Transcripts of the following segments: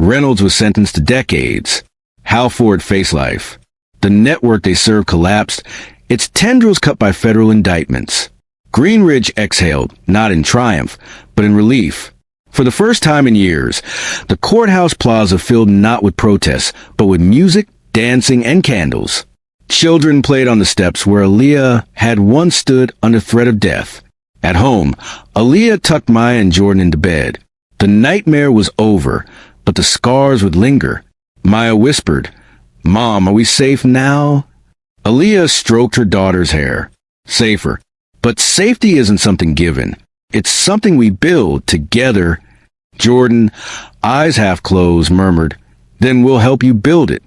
Reynolds was sentenced to decades. Halford faced life. The network they served collapsed, its tendrils cut by federal indictments. Greenridge exhaled, not in triumph, but in relief. For the first time in years, the courthouse plaza filled not with protests, but with music, dancing, and candles. Children played on the steps where Aaliyah had once stood under threat of death. At home, Aaliyah tucked Maya and Jordan into bed. The nightmare was over, but the scars would linger. Maya whispered, "Mom, are we safe now?" Aaliyah stroked her daughter's hair. Safer. But safety isn't something given. It's something we build together. Jordan, eyes half closed, murmured, "Then we'll help you build it."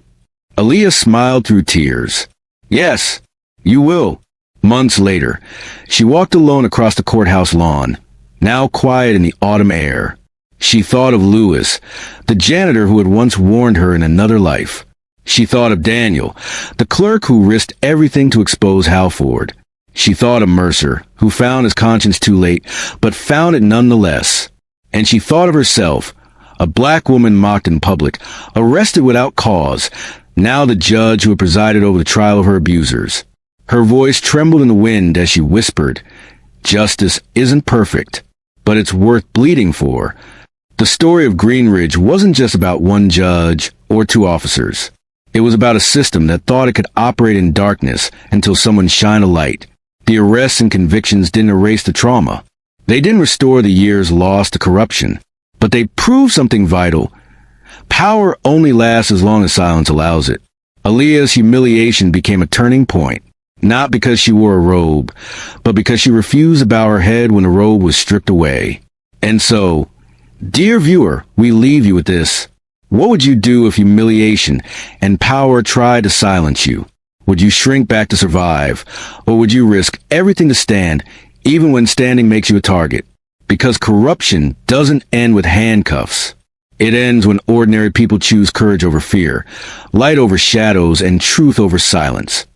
Aaliyah smiled through tears. "Yes, you will." Months later, she walked alone across the courthouse lawn, now quiet in the autumn air. She thought of Lewis, the janitor who had once warned her in another life. She thought of Daniel, the clerk who risked everything to expose Halford. She thought of Mercer, who found his conscience too late, but found it nonetheless. And she thought of herself, a black woman mocked in public, arrested without cause, now the judge who had presided over the trial of her abusers. Her voice trembled in the wind as she whispered, "Justice isn't perfect, but it's worth bleeding for." The story of Greenridge wasn't just about one judge or two officers. It was about a system that thought it could operate in darkness until someone shined a light. The arrests and convictions didn't erase the trauma. They didn't restore the years lost to corruption, but they proved something vital. Power only lasts as long as silence allows it. Aaliyah's humiliation became a turning point, not because she wore a robe, but because she refused to bow her head when the robe was stripped away. And so, dear viewer, we leave you with this. What would you do if humiliation and power tried to silence you? Would you shrink back to survive, or would you risk everything to stand, even when standing makes you a target? Because corruption doesn't end with handcuffs. It ends when ordinary people choose courage over fear, light over shadows, and truth over silence.